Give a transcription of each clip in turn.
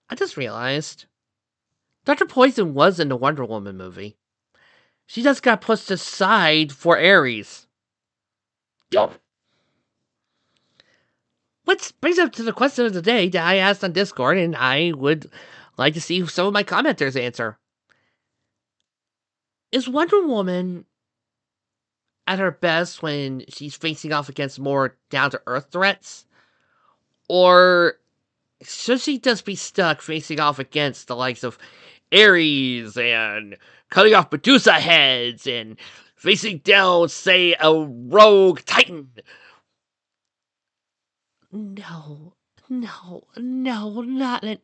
I just realized Dr. Poison was in the Wonder Woman movie. She just got pushed aside for Ares. Yup. Which brings up to the question of the day that I asked on Discord, and I would like to see some of my commenters answer. Is Wonder Woman at her best when she's facing off against more down-to-earth threats? Or should she just be stuck facing off against the likes of Ares and cutting off Medusa heads and facing down, say, a rogue Titan? No, not an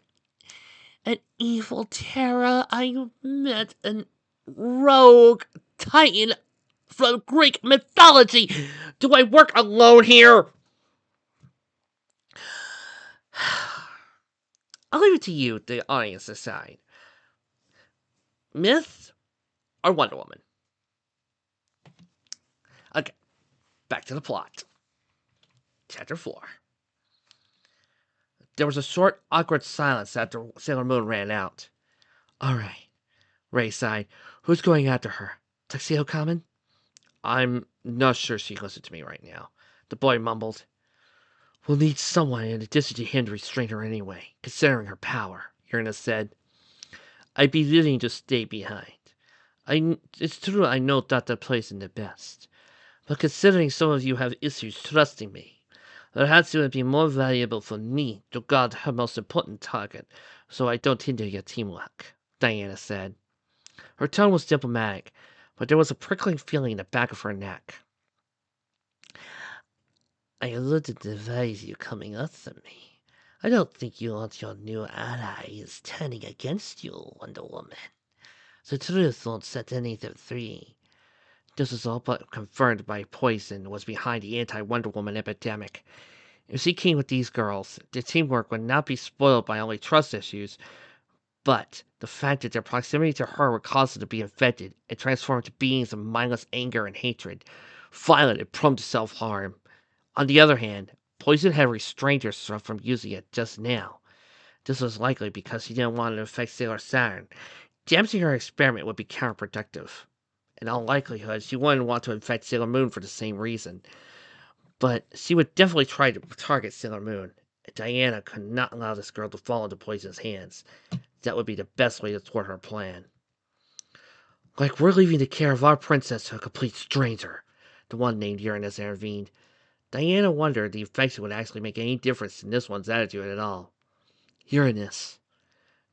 evil Terra. I meant an rogue Titan from Greek mythology. Do I work alone here? I'll leave it to you, the audience, decide. Myth or Wonder Woman? Okay, back to the plot. Chapter 4. There was a short, awkward silence after Sailor Moon ran out. All right, Ray sighed. Who's going after her? Tuxedo Common? I'm not sure she listens to me right now, the boy mumbled. We'll need someone in addition to him to restrain her anyway, considering her power, Uranus said. I'd be willing to stay behind. It's true I know Dr. Poison the best, but considering some of you have issues trusting me, perhaps it would be more valuable for me to guard her most important target, so I don't hinder your teamwork, Diana said. Her tone was diplomatic, but there was a prickling feeling in the back of her neck. I would advise you coming after me. I don't think you want your new allies turning against you, Wonder Woman. The truth won't set any of them free. This was all but confirmed by Poison was behind the anti-Wonder Woman epidemic. If she came with these girls, their teamwork would not be spoiled by only trust issues, but the fact that their proximity to her would cause them to be infected and transform into beings of mindless anger and hatred, violent and prone to self-harm. On the other hand, Poison had restrained herself from using it just now. This was likely because she didn't want to infect Sailor Saturn. Damaging her experiment would be counterproductive. In all likelihood, she wouldn't want to infect Sailor Moon for the same reason. But she would definitely try to target Sailor Moon. And Diana could not allow this girl to fall into Poison's hands. That would be the best way to thwart her plan. Like we're leaving the care of our princess to a complete stranger, the one named Uranus intervened. Diana wondered if the infection would actually make any difference in this one's attitude at all. Uranus.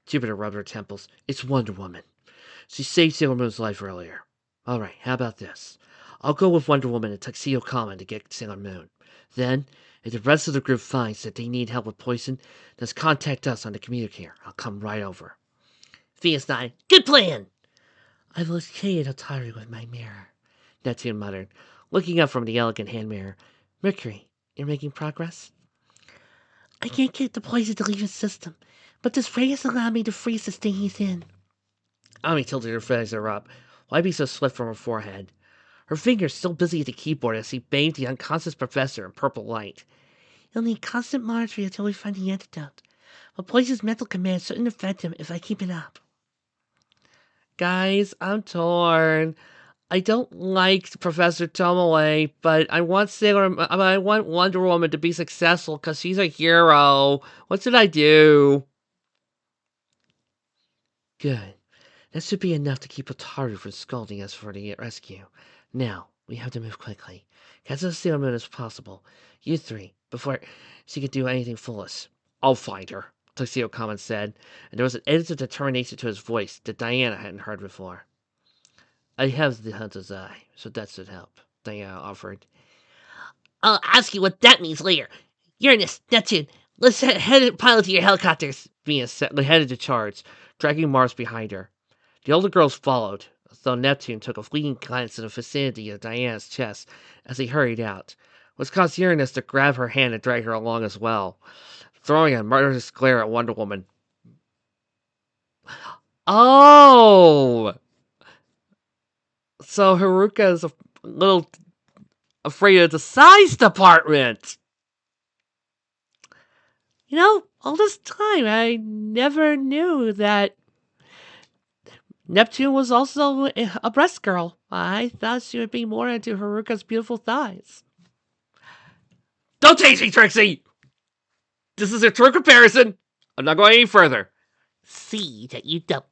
Jupiter rubbed her temples. It's Wonder Woman. She saved Sailor Moon's life earlier. Alright, how about this? I'll go with Wonder Woman and Tuxedo Common to get Sailor Moon. Then, if the rest of the group finds that they need help with Poison, just contact us on the communicator. I'll come right over. Venus nodded. Good plan! I've located Otari with my mirror, Neptune muttered, looking up from the elegant hand mirror. Mercury, you're making progress? I can't get the Poison to leave his system, but this ray has allowed me to freeze the state he's in. Ami tilted her visor up, wiping some sweat from her forehead. Her fingers still busy at the keyboard as she bathed the unconscious professor in purple light. You'll need constant monitoring until we find the antidote. But Poison's mental command shouldn't affect him if I keep it up. Guys, I'm torn. I don't like Professor Tomoe, but I want Wonder Woman to be successful because she's a hero. What should I do? Good. That should be enough to keep Otaru from scolding us for the rescue. Now, we have to move quickly. Catch as Sailor Moon as possible. You three, before she could do anything foolish. I'll find her, Tuxedo Common said, and there was an edge of determination to his voice that Diana hadn't heard before. I have the hunter's eye, so that should help, Diana offered. I'll ask you what that means later. Uranus, Neptune, let's head pilot to your helicopters. Venus headed to charge, dragging Mars behind her. The older girls followed, though Neptune took a fleeting glance at the vicinity of Diana's chest as he hurried out, which caused Uranus to grab her hand and drag her along as well, throwing a murderous glare at Wonder Woman. Oh! So Haruka is a little afraid of the size department. You know, All this time, I never knew that Neptune was also a breast girl. I thought she would be more into Haruka's beautiful thighs. Don't tease me, Trixie! This is a true comparison. I'm not going any further. See that you don't.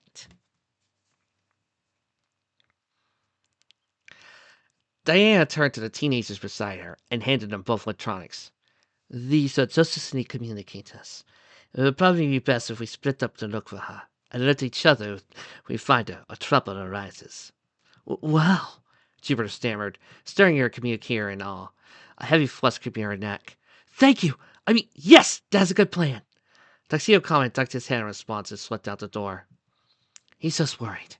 Diana turned to the teenagers beside her and handed them both electronics. These are just to sneak communicate us. It would probably be best if we split up to look for her and let each other if we find her or trouble arises. Wow, Jupiter stammered, staring at her communicator in awe, a heavy flush creeping her neck. Thank you! I mean, yes, that's a good plan. Tuxedo Comet ducked his head in response and slipped out the door. He's just worried,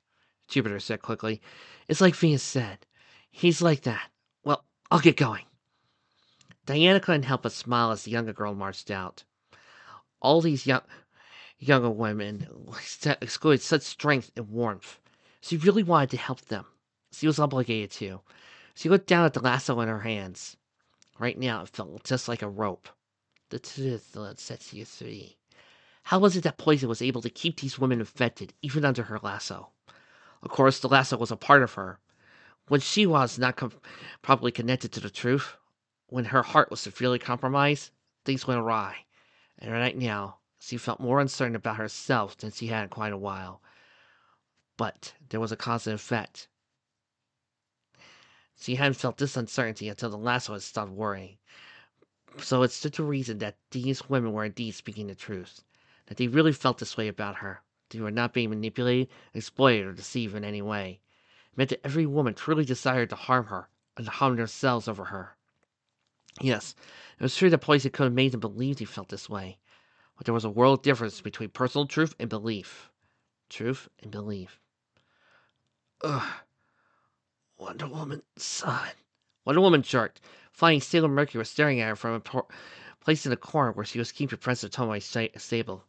Jupiter said quickly. It's like Venus said. He's like that. Well, I'll get going. Diana couldn't help but smile as the younger girl marched out. All these younger women excluded such strength and warmth. She really wanted to help them. She was obligated to. She looked down at the lasso in her hands. Right now, it felt just like a rope. The truth will set you free. How was it that poison was able to keep these women infected, even under her lasso? Of course, the lasso was a part of her. When she was not properly connected to the truth, when her heart was severely compromised, things went awry. And right now, she felt more uncertain about herself than she had in quite a while. But there was a cause and effect. She hadn't felt this uncertainty until the lasso had stopped worrying. So it stood to reason that these women were indeed speaking the truth. That they really felt this way about her. They were not being manipulated, exploited, or deceived in any way. It meant that every woman truly desired to harm her, and to harm themselves over her. Yes, it was true that poison could have made them believe they felt this way. But there was a world difference between personal truth and belief. Truth and belief. Ugh. Wonder Woman, son. Wonder Woman jerked, finding Sailor Mercury was staring at her from a place in the corner where she was keeping Princess Tomoe's stable.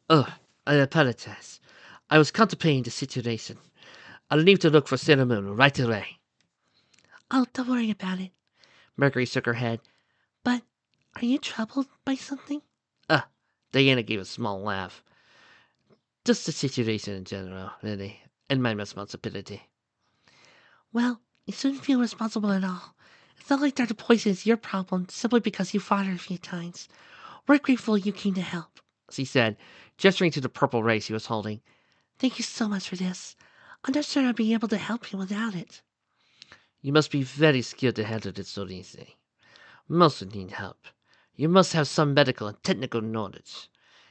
Ugh, I apologize. I was contemplating the situation. I'll leave to look for Sailor Moon right away. Oh, don't worry about it. Mercury shook her head. But are you troubled by something? Diana gave a small laugh. Just the situation in general, really, and my responsibility. Well, you shouldn't feel responsible at all. It's not like Dr. Poison is your problem simply because you fought her a few times. We're grateful you came to help, she said, gesturing to the purple ray she was holding. Thank you so much for this. I'm not sure I'd be able to help you without it. You must be very skilled to handle this so easy. Most need help. You must have some medical and technical knowledge.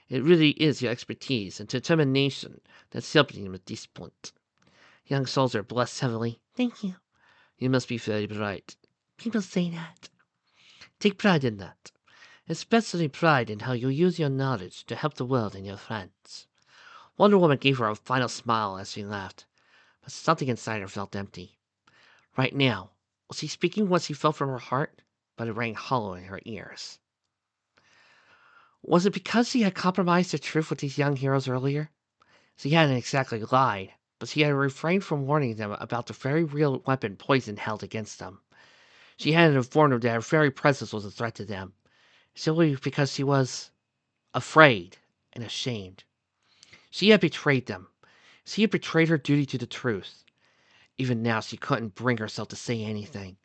It really is your expertise and determination that's helping you at this point. Young soldier blessed heavily. Thank you. You must be very bright. People say that. Take pride in that. Especially pride in how you use your knowledge to help the world and your friends. Wonder Woman gave her a final smile as she laughed, but something inside her felt empty. Right now, was she speaking what she felt from her heart? But it rang hollow in her ears. Was it because she had compromised the truth with these young heroes earlier? She hadn't exactly lied, but she had refrained from warning them about the very real weapon Poison held against them. She hadn't informed them that her very presence was a threat to them, simply because she was afraid and ashamed. She had betrayed them. She had betrayed her duty to the truth. Even now, she couldn't bring herself to say anything.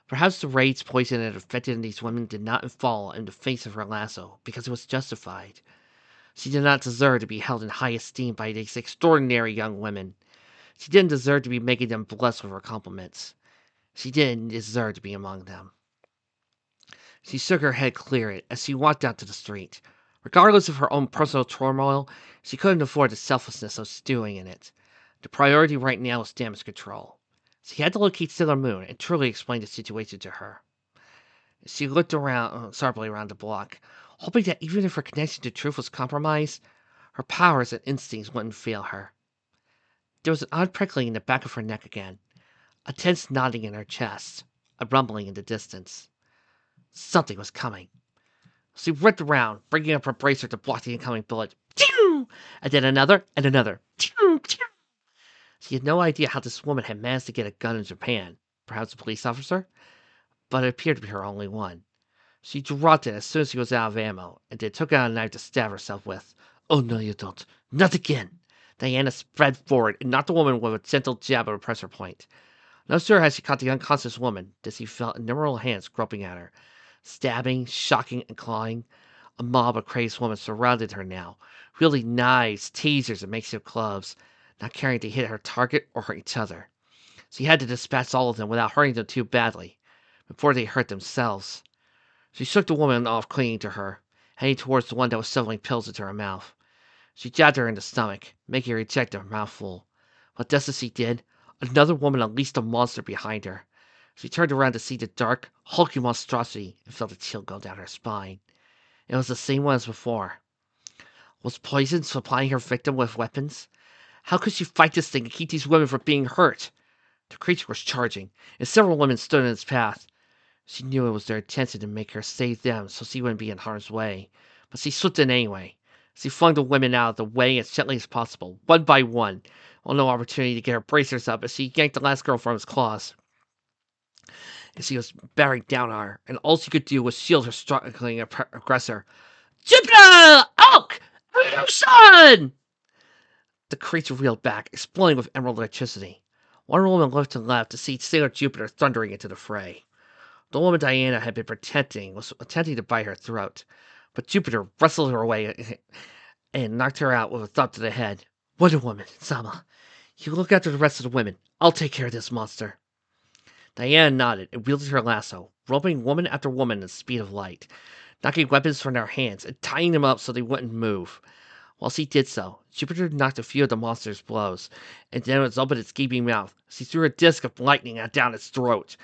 Perhaps the rage poison that affected these women did not fall in the face of her lasso, because it was justified. She did not deserve to be held in high esteem by these extraordinary young women. She didn't deserve to be making them blessed with her compliments. She didn't deserve to be among them. She shook her head clearly as she walked out to the street. Regardless of her own personal turmoil, she couldn't afford the selflessness of stewing in it. The priority right now was damage control. She had to locate Sailor Moon and truly explain the situation to her. She looked around sharply around the block, hoping that even if her connection to truth was compromised, her powers and instincts wouldn't fail her. There was an odd prickling in the back of her neck again, a tense knotting in her chest, a rumbling in the distance. Something was coming. She whipped around, bringing up her bracer to block the incoming bullet. And then another and another. She had no idea how this woman had managed to get a gun in Japan. Perhaps a police officer? But it appeared to be her only one. She dropped it as soon as she was out of ammo, and then took out a knife to stab herself with. Oh, no, you don't. Not again! Diana sped forward and knocked the woman with a gentle jab of a pressure point. No sooner had she caught the unconscious woman than she felt innumerable hands groping at her, stabbing, shocking, and clawing. A mob of crazed women surrounded her now, wielding knives, tasers, and makeshift clubs, not caring to hit her target or hurt each other. She had to dispatch all of them without hurting them too badly, before they hurt themselves. She shook the woman off clinging to her, heading towards the one that was shoveling pills into her mouth. She jabbed her in the stomach, making her eject her mouthful. But just as she did, another woman unleashed a monster behind her. She turned around to see the dark, hulking monstrosity and felt a chill go down her spine. It was the same one as before. Was Poison supplying her victim with weapons? How could she fight this thing and keep these women from being hurt? The creature was charging, and several women stood in its path. She knew it was their intention to make her save them so she wouldn't be in harm's way, but she slipped in anyway. She flung the women out of the way as gently as possible, one by one, with no opportunity to get her bracers up as she yanked the last girl from his claws. As she was bearing down on her, and all she could do was shield her struggling aggressor. Jupiter! Oak! Illusion! The creature reeled back, exploding with emerald electricity. One woman looked to the left to see Sailor Jupiter thundering into the fray. The woman Diana had been protecting was attempting to bite her throat, but Jupiter wrestled her away and knocked her out with a thump to the head. Wonder Woman, Sama, you look after the rest of the women. I'll take care of this monster. Diana nodded and wielded her lasso, roping woman after woman at the speed of light, knocking weapons from their hands and tying them up so they wouldn't move. While she did so, Jupiter knocked a few of the monster's blows, and then it opened its gaping mouth. She threw a disc of lightning down its throat.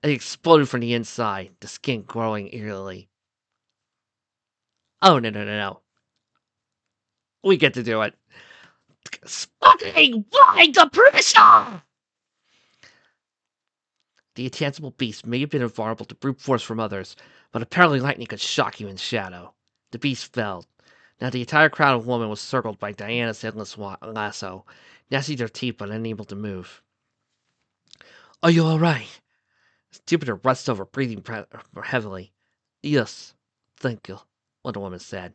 It exploded from the inside, the skin glowing eerily. Oh, no. We get to do it. Fucking blind the pressure! The intangible beast may have been invulnerable to brute force from others, but apparently lightning could shock you in shadow. The beast fell. Now the entire crowd of women was circled by Diana's endless lasso, gnashing their teeth but unable to move. Are you all right? Jupiter rushed over, breathing heavily. Yes, thank you, one of the women said,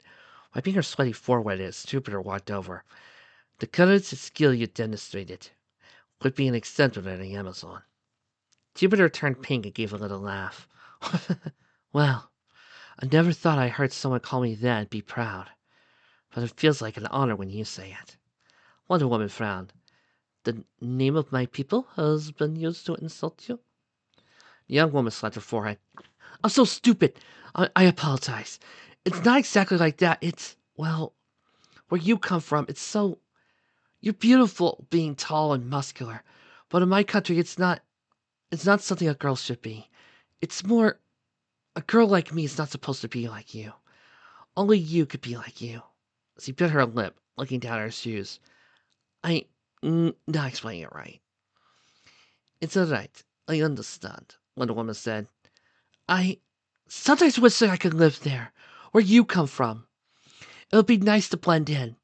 wiping her sweaty forehead as Jupiter walked over. The courage and skill you demonstrated would be an example of the Amazon. Jupiter turned pink and gave a little laugh. Well, I never thought I heard someone call me that and be proud. But it feels like an honor when you say it. Wonder Woman frowned. The name of my people has been used to insult you? The young woman slapped her forehead. I'm so stupid. I apologize. It's not exactly like that. It's, well, where you come from, it's so... You're beautiful being tall and muscular. But in my country, it's not something a girl should be. It's more... A girl like me is not supposed to be like you. Only you could be like you. She bit her lip, looking down at her shoes. Not explaining it right. It's alright. I understand, Wonder Woman said. I sometimes wish that I could live there, where you come from. It would be nice to blend in.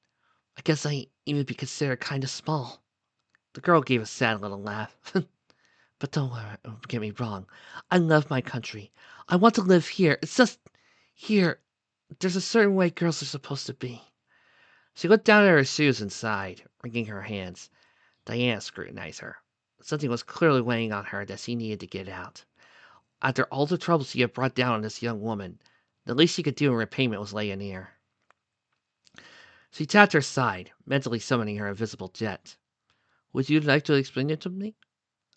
I guess I even be considered kind of small. The girl gave a sad little laugh. But don't get me wrong. I love my country. I want to live here. It's just here. There's a certain way girls are supposed to be. She looked down at her shoes and sighed, wringing her hands. Diana scrutinized her. Something was clearly weighing on her that she needed to get out. After all the trouble she had brought down on this young woman, the least she could do in repayment was lay an ear. She tapped her side, mentally summoning her invisible jet. Would you like to explain it to me?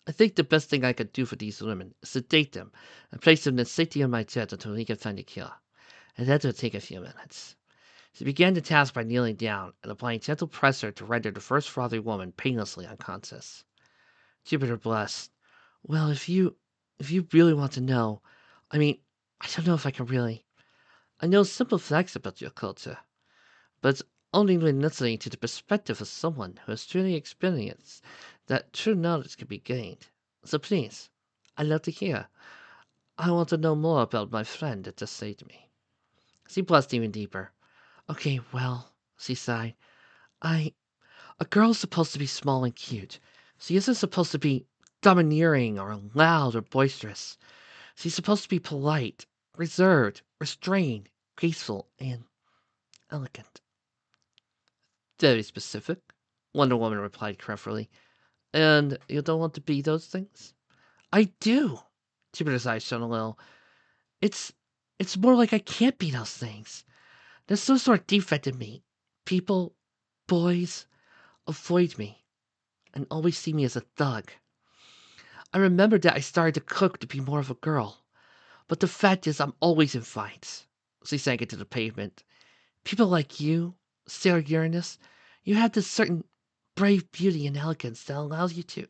I think the best thing I could do for these women is to date them and place them in the safety of my jet until we can find a cure. And that will take a few minutes. She began the task by kneeling down and applying gentle pressure to render the first frothy woman painlessly unconscious. Jupiter blushed. Well, if you really want to know, I mean, I don't know if I can really. I know simple facts about your culture, but it's only when listening to the perspective of someone who has truly experienced that true knowledge can be gained. So please, I'd love to hear. I want to know more about my friend that just saved me. She blushed even deeper. Okay, well, she sighed. A girl's supposed to be small and cute. She isn't supposed to be domineering or loud or boisterous. She's supposed to be polite, reserved, restrained, graceful, and elegant. Very specific, Wonder Woman replied carefully. And you don't want to be those things? I do. Jupiter's eyes shone a little. It's it's more like I can't be those things. There's some sort of defect in me. People, boys, avoid me and always see me as a thug. I remember that I started to cook to be more of a girl. But the fact is I'm always in fights. She sank into the pavement. People like you, Sarah Uranus, you have this certain brave beauty and elegance that allows you to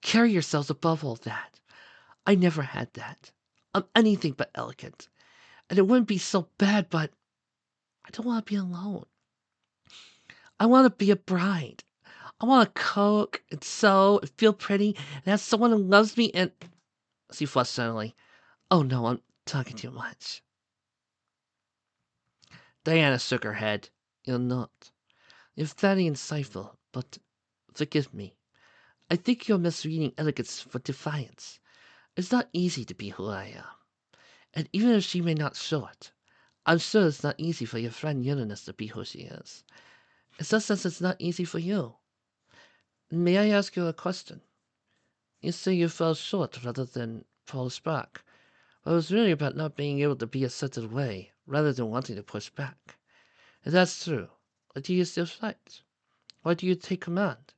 carry yourselves above all that. I never had that. I'm anything but elegant. And it wouldn't be so bad, but I don't want to be alone. I want to be a bride. I want to cook and sew and feel pretty and have someone who loves me and... She flushed suddenly. Oh no, I'm talking too much. Diana shook her head. You're not. You're very insightful, but forgive me. I think you're misreading elegance for defiance. It's not easy to be who I am. And even if she may not show it, I'm sure it's not easy for your friend Uranus to be who she is. It's just as it's not easy for you. May I ask you a question? You say you fell short rather than push back. But it was really about not being able to be a certain way, rather than wanting to push back. If that's true, why do you still fight? Why do you take command?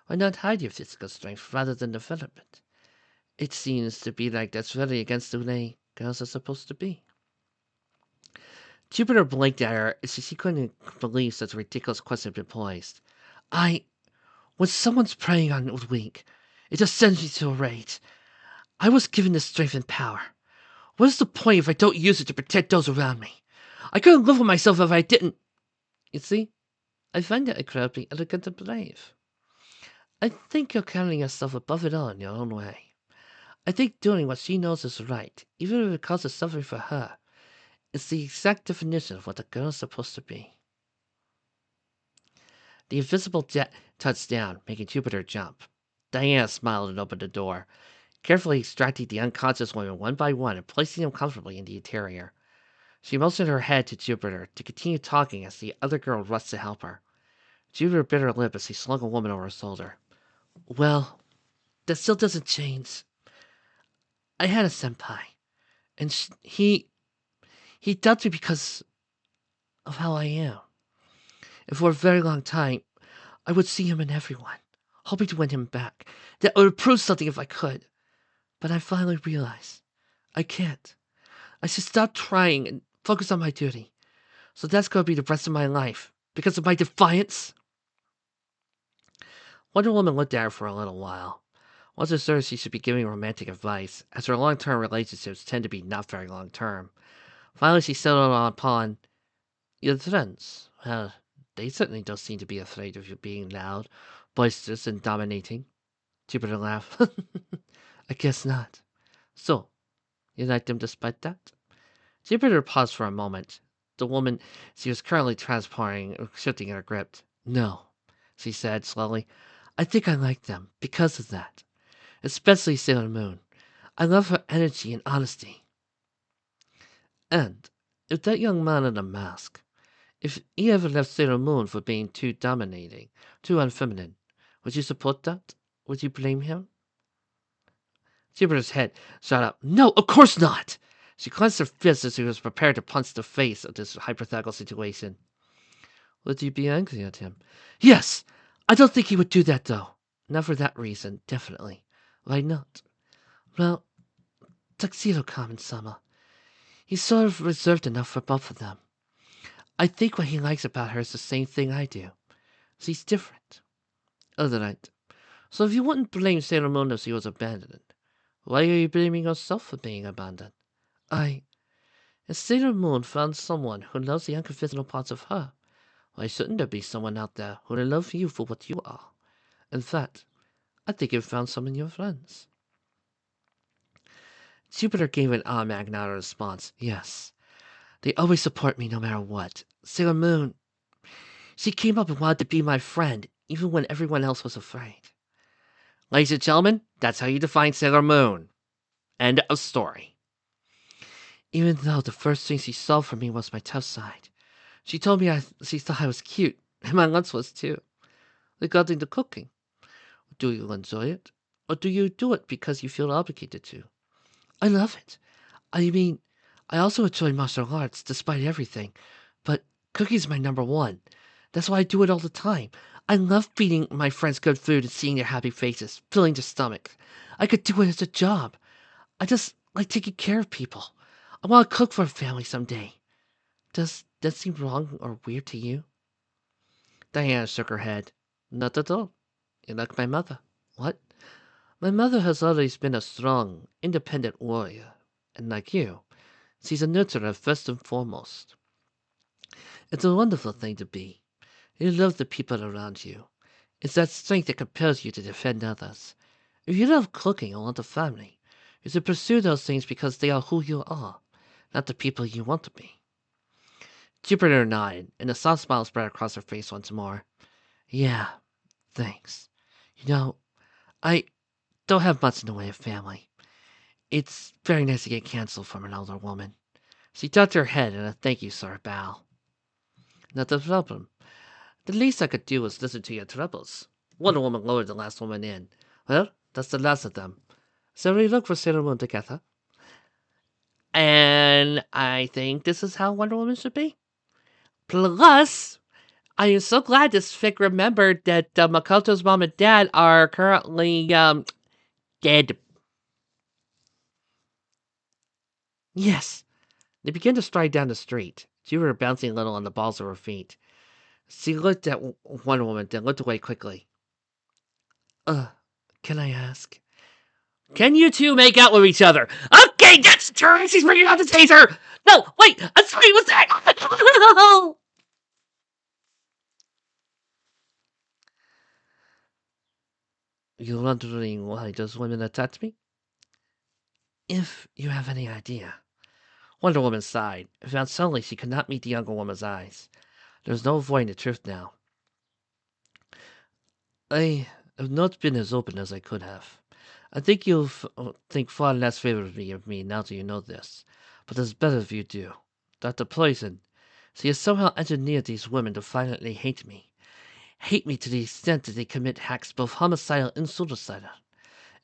Why not hide your physical strength rather than develop it? It seems to be like that's really against the way girls are supposed to be. Jupiter blinked at her as if she couldn't believe such a ridiculous question had been posed. When someone's preying on the weak, it just sends me to a rage. I was given this strength and power. What is the point if I don't use it to protect those around me? I couldn't live with myself if I didn't. You see, I find that incredibly elegant and brave. I think you're carrying yourself above it all in your own way. I think doing what she knows is right, even if it causes suffering for her, is the exact definition of what a girl is supposed to be. The invisible jet touched down, making Jupiter jump. Diana smiled and opened the door, carefully extracting the unconscious women one by one and placing them comfortably in the interior. She motioned her head to Jupiter to continue talking as the other girl rushed to help her. Jupiter bit her lip as he slung a woman over her shoulder. Well, that still doesn't change. I had a senpai, and he dubbed me because of how I am. And for a very long time, I would see him in everyone, hoping to win him back. That would prove something if I could. But I finally realized I can't. I should stop trying and focus on my duty. So that's going to be the rest of my life, because of my defiance. Wonder Woman looked at her for a little while. Wasn't sure she should be giving romantic advice, as her long-term relationships tend to be not very long-term. Finally, she settled upon, your friends. Well, they certainly don't seem to be afraid of you being loud, boisterous, and dominating. Jupiter laughed. I guess not. So, you like them despite that? Jupiter paused for a moment. The woman she was currently transporting, shifting in her grip. No, she said slowly. I think I like them because of that. Especially Sailor Moon. I love her energy and honesty. And if that young man in the mask, if he ever left Sailor Moon for being too dominating, too unfeminine, would you support that? Would you blame him? Jupiter's head shot up. No, of course not! She clenched her fist as she was prepared to punch the face of this hypothetical situation. Would you be angry at him? Yes! I don't think he would do that, though. Not for that reason, definitely. Why not? Well, Tuxedo Kami-sama. He's sort of reserved enough for both of them. I think what he likes about her is the same thing I do. She's different. Alright. So if you wouldn't blame Sailor Moon if she was abandoned, why are you blaming yourself for being abandoned? If Sailor Moon found someone who loves the unconventional parts of her, why shouldn't there be someone out there who will love you for what you are? In fact, I think you've found some in your friends. Jupiter gave an automatic nod in response. Yes. They always support me no matter what. Sailor Moon, she came up and wanted to be my friend, even when everyone else was afraid. Ladies and gentlemen, that's how you define Sailor Moon. End of story. even though the first thing she saw from me was my tough side. She told me she thought I was cute, and my lunch was too. Regarding the cooking, do you enjoy it? Or do you do it because you feel obligated to? I love it. I mean, I also enjoy martial arts despite everything, but cooking's my number one. That's why I do it all the time. I love feeding my friends good food and seeing their happy faces, filling their stomach. I could do it as a job. I just like taking care of people. I want to cook for a family someday. Does that seem wrong or weird to you? Diana shook her head. Not at all. You're like my mother. What? My mother has always been a strong, independent warrior. And like you, she's a nurturer first and foremost. It's a wonderful thing to be. You love the people around you. It's that strength that compels you to defend others. If you love cooking or want a family, you should pursue those things because they are who you are, not the people you want to be. Jupiter nodded, and a soft smile spread across her face once more. Yeah, thanks. You know, I don't have much in the way of family. It's very nice to get canceled from an older woman. She ducked her head in a thank you sort of bow. Not a problem. The least I could do was listen to your troubles. Wonder Woman lowered the last woman in. Well, that's the last of them. So we look for Sailor Moon together. And I think this is how Wonder Woman should be. Plus, I am so glad this fic remembered that Makoto's mom and dad are currently, dead. Yes. They began to stride down the street. Jupiter bouncing a little on the balls of her feet. She looked at Wonder Woman, then looked away quickly. Can I ask? Can you two make out with each other? Okay, that's the turn. She's bringing out the taser. No, wait. I'm sorry. What's that? You're wondering why those women attacked me? If you have any idea. Wonder Woman sighed, and found suddenly she could not meet the younger woman's eyes. There was no avoiding the truth now. I have not been as open as I could have. I think you'll think far less favorably of me now that you know this, but it's better if you do. Dr. Poison, she has somehow engineered these women to violently hate me. Hate me to the extent that they commit acts both homicidal and suicidal.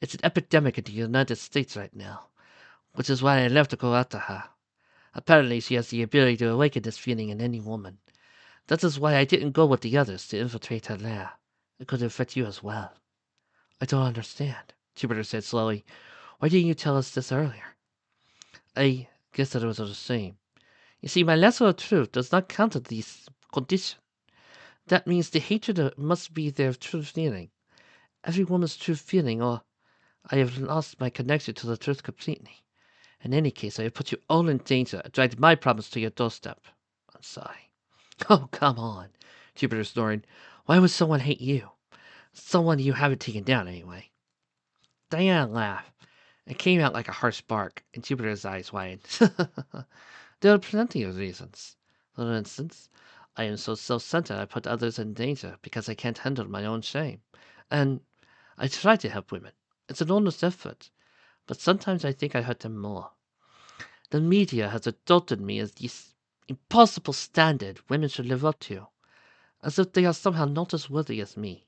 It's an epidemic in the United States right now, which is why I left to go after her. Apparently she has the ability to awaken this feeling in any woman. That is why I didn't go with the others to infiltrate her lair. It could affect you as well. I don't understand, Jupiter said slowly. Why didn't you tell us this earlier? I guess that it was the same. You see, my lesser of truth does not counter these conditions. That means the hatred must be their true feeling. Every woman's true feeling, or I have lost my connection to the truth completely. In any case, I have put you all in danger and dragged my problems to your doorstep. I'm sorry. Oh, come on, Jupiter snoring. Why would someone hate you? Someone you haven't taken down, anyway. Diana laughed. It came out like a harsh bark, and Jupiter's eyes widened. There are plenty of reasons. For instance, I am so self-centered I put others in danger because I can't handle my own shame. And I try to help women. It's an honest effort. But sometimes I think I hurt them more. The media has adopted me as this impossible standard women should live up to, as if they are somehow not as worthy as me.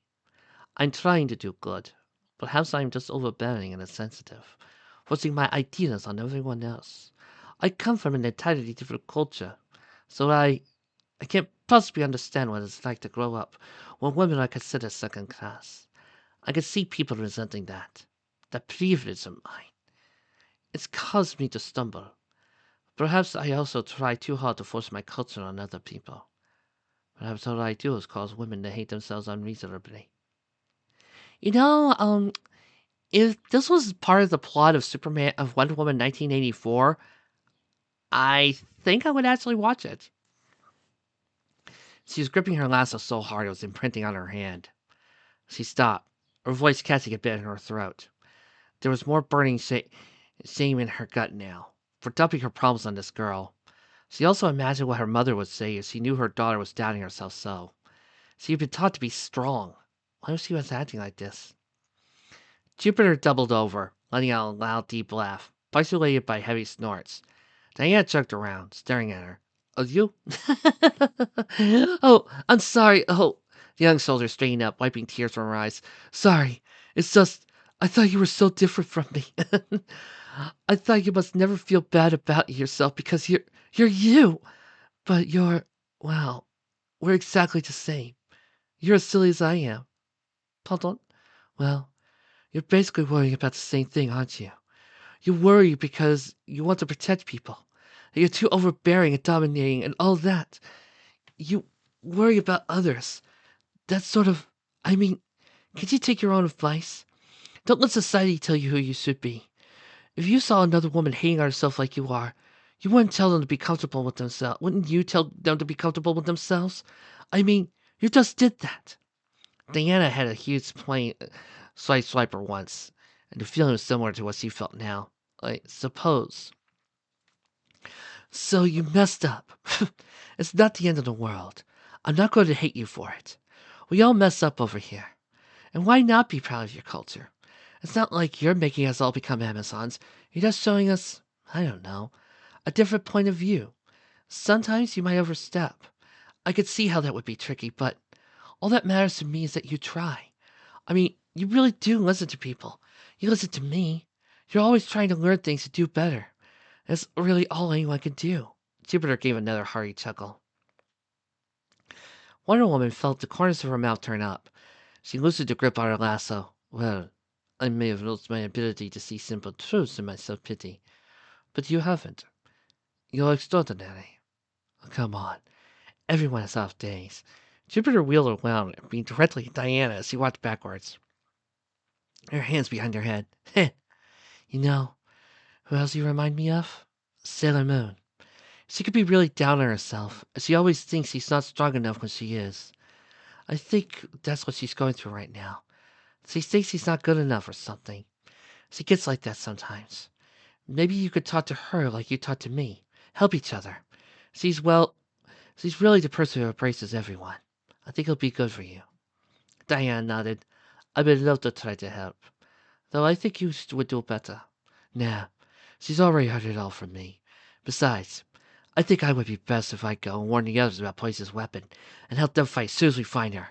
I'm trying to do good. Perhaps I'm just overbearing and insensitive, forcing my ideas on everyone else. I come from an entirely different culture, so I can't possibly understand what it's like to grow up when women are considered second class. I can see people resenting that privilege of mine. It's caused me to stumble. Perhaps I also try too hard to force my culture on other people. Perhaps all I do is cause women to hate themselves unreasonably. You know, if this was part of the plot of Superman of Wonder Woman 1984, I think I would actually watch it. She was gripping her lasso so hard it was imprinting on her hand. She stopped, her voice catching a bit in her throat. There was more burning shame in her gut now, for dumping her problems on this girl. She also imagined what her mother would say if she knew her daughter was doubting herself so. She had been taught to be strong. Why was she acting like this? Jupiter doubled over, letting out a loud, deep laugh, punctuated by heavy snorts. Diana jerked around, staring at her. Oh, you? Oh, I'm sorry. Oh, the young soldier straightened up, wiping tears from her eyes. Sorry. It's just, I thought you were so different from me. I thought you must never feel bad about yourself because you're you. But well, we're exactly the same. You're as silly as I am. Pardon? Well, you're basically worrying about the same thing, aren't you? You worry because you want to protect people. You're too overbearing and dominating and all that. You worry about others. That's sort of. I mean, can't you take your own advice? Don't let society tell you who you should be. If you saw another woman hating on herself like you are, you wouldn't tell them to be comfortable with themselves. Wouldn't you tell them to be comfortable with themselves? I mean, you just did that. Diana had a huge plain swiper once, and the feeling was similar to what she felt now. I suppose. So you messed up. It's not the end of the world. I'm not going to hate you for it. We all mess up over here. And why not be proud of your culture? It's not like you're making us all become Amazons. You're just showing us, I don't know, a different point of view. Sometimes you might overstep. I could see how that would be tricky, but all that matters to me is that you try. I mean, you really do listen to people. You listen to me. You're always trying to learn things to do better. That's really all anyone can do. Jupiter gave another hearty chuckle. Wonder Woman felt the corners of her mouth turn up. She loosened the grip on her lasso. Well, I may have lost my ability to see simple truths in my self-pity, but you haven't. You're extraordinary. Oh, come on. Everyone has off days. Jupiter wheeled around and beamed directly at Diana as she walked backwards, her hands behind her head. You know, who else you remind me of? Sailor Moon. She could be really down on herself. She always thinks she's not strong enough when she is. I think that's what she's going through right now. She thinks she's not good enough or something. She gets like that sometimes. Maybe you could talk to her like you talk to me. Help each other. She's really the person who embraces everyone. I think it'll be good for you. Diane nodded. I would love to try to help. Though I think you would do better. Nah, she's already heard it all from me. Besides, I think I would be best if I go and warn the others about Poise's weapon and help them fight as soon as we find her.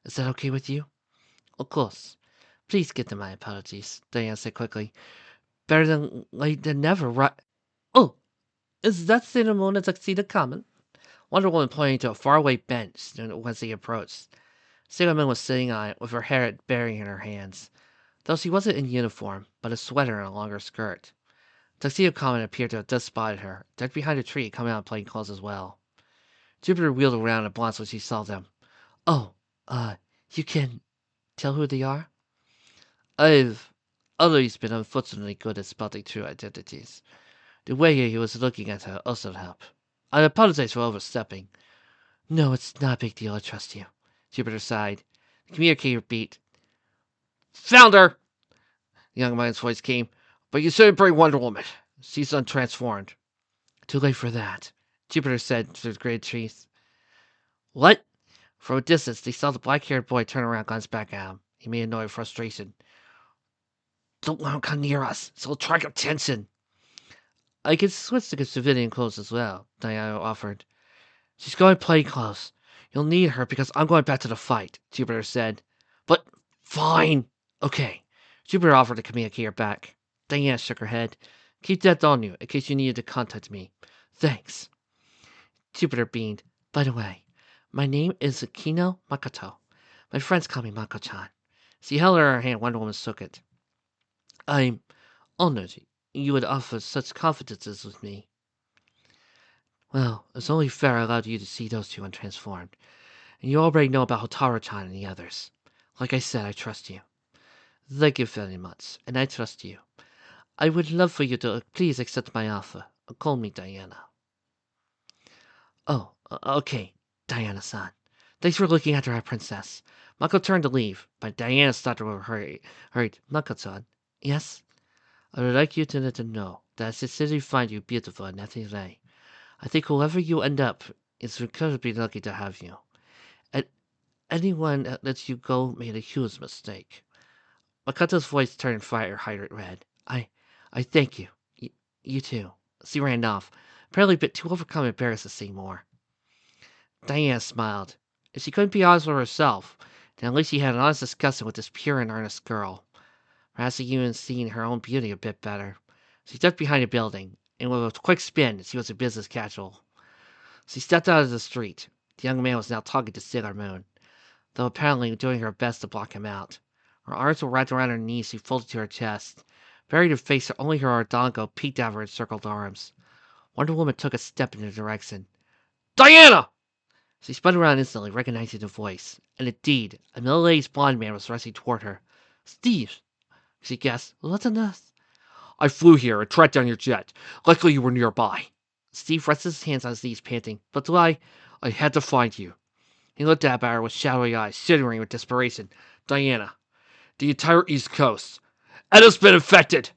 Is that okay with you? Of course. Please give them my apologies, Diane said quickly. Better than late than never, right? Oh, is that Cinnamon Tuxedo Common? Wonder Woman pointed to a faraway bench as they approached. Cinnamon was sitting on it with her hair buried in her hands, though she wasn't in uniform, but a sweater and a longer skirt. Tuxedo Common appeared to have just spotted her, ducked behind a tree, coming out in plain clothes as well. Jupiter wheeled around and glanced when she saw them. Oh, you can tell who they are? I've always been unfortunately good at spotting true identities. The way he was looking at her also helped. I apologize for overstepping. No, it's not a big deal, I trust you. Jupiter sighed. The communicator beat. Found her! The young man's voice came. But you shouldn't bring Wonder Woman. She's untransformed. Too late for that, Jupiter said through the great trees. What? From a distance, they saw the black-haired boy turn around and glance back at him. He made a noise of frustration. Don't let him come near us. It'll attract attention. I can switch to civilian clothes as well, Diana offered. She's going plain clothes. You'll need her because I'm going back to the fight, Jupiter said. But, fine. Okay. Jupiter offered to communicate back. Diana shook her head. Keep that on you in case you needed to contact me. Thanks. Jupiter beamed. By the way, my name is Kino Makoto. My friends call me Mako-chan. She held her hand. Wonder Woman shook it. I'm honored you would offer such confidences with me. Well, it's only fair I allowed you to see those two untransformed. And you already know about Hotaru-chan and the others. Like I said, I trust you. Thank you very much, and I trust you. I would love for you to please accept my offer. Call me Diana. Oh, okay, Diana-san. Thanks for looking after our princess. Mako turned to leave, but Diana stopped her with her hurried. Mako-san, yes? I would like you to know that I sincerely find you beautiful and nothing lay. I think whoever you end up is incredibly lucky to have you. And anyone that lets you go made a huge mistake. Makoto's voice turned fire hydrant red. I thank you. You too. She ran off, apparently a bit too overcome and embarrassed to say more. Diana smiled. If she couldn't be honest with herself, then at least she had an honest discussion with this pure and earnest girl. Perhaps even seeing her own beauty a bit better. She ducked behind a building, and with a quick spin, she was a business casual. She stepped out of the street. The young man was now talking to Sailor Moon, though apparently doing her best to block him out. Her arms were wrapped around her knees, she folded to her chest. Buried in face, only her Ordongo peeked out of her encircled arms. Wonder Woman took a step in her direction. Diana! She spun around instantly, recognizing the voice. And indeed, a middle-aged blond man was rushing toward her. Steve! She guessed. What's on this? I flew here and tracked down your jet. Luckily you were nearby. Steve rested his hands on his knees, panting. But I had to find you. He looked at her with shadowy eyes, shivering with desperation. Diana, the entire East Coast. Edda's been infected!